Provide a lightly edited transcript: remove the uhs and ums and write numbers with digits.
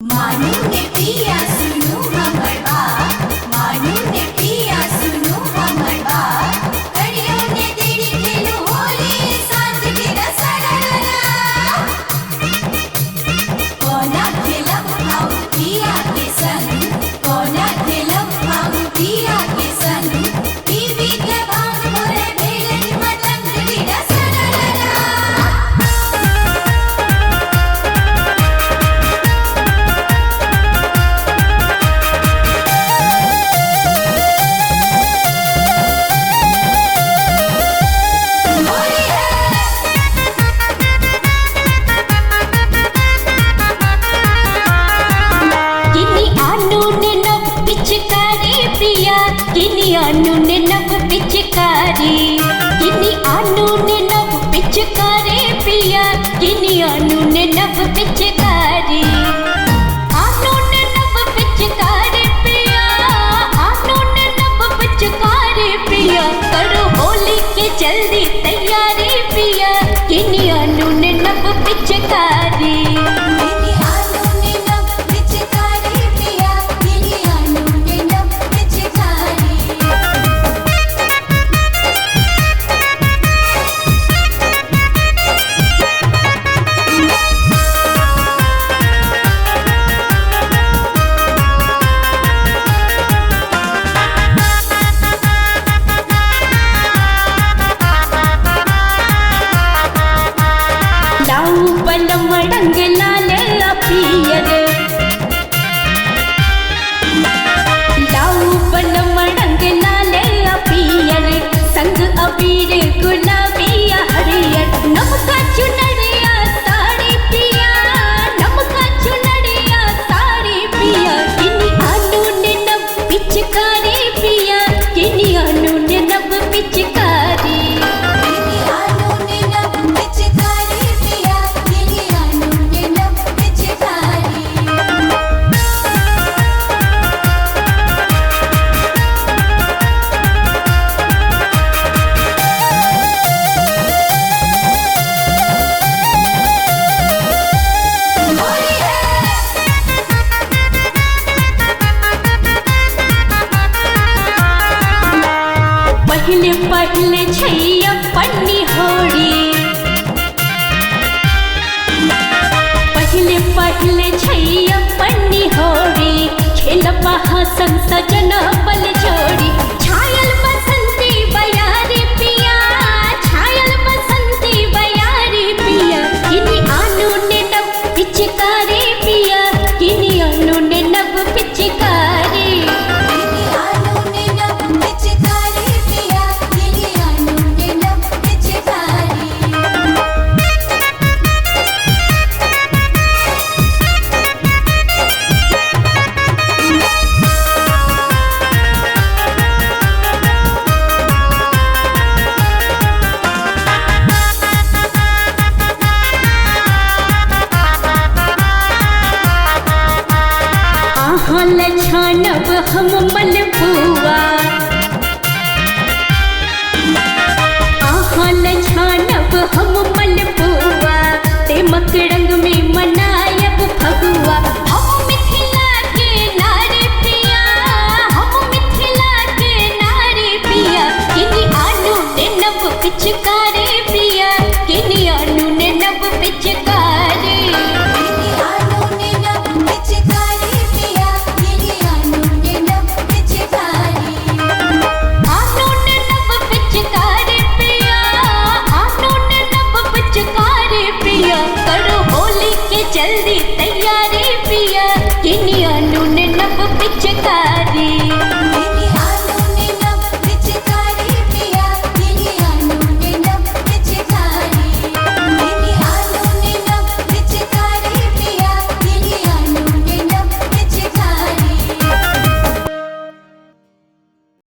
मानू ने पिया सुनो हमर बात, मानू ने पिया सुनो हमर बात। कड़ियों ने तेरी खेलो होली साथ के दशहरा। कोना खेलब हम पिया के संग, कोना खेलब हम पिया के संग। बीबी के भांग मोरे भेलन मतंग के दशहरा। किनी आनू ने नव पिचकारी, किनी आनू ने नव पिचकारी पिया, किनी आनू ने नव पिचकारी। आनू ने नव पिचकारी पिया, आनू ने नव पिचकारी पिया। करो होली के जल्दी तैयारी पिया, किनी आनू ने नव पिचकारी। रंग लाल पियर, लाऊ पलम रंग लाल पियर, संग अबीर गुलाबी हरियर। नमका चुनरिया साड़ी पिया, नमका चुनरिया साड़ी पिया। किनी आनू ने नव पिचकारी पिया, किनी आनू ने नव पिचकारी। पहले पहले छैया पन्नी होड़ी, पहले पहले छैया पन्नी होड़ी। खेल संग सजन बल जोड़ी, छायल बसंती बयारी पिया, छायल बसंती बयारी पिया। किनी आनू ने नव पिचकारी पिया, किनी आनू ने नव पिचकारी। छानब हम मलपुआ,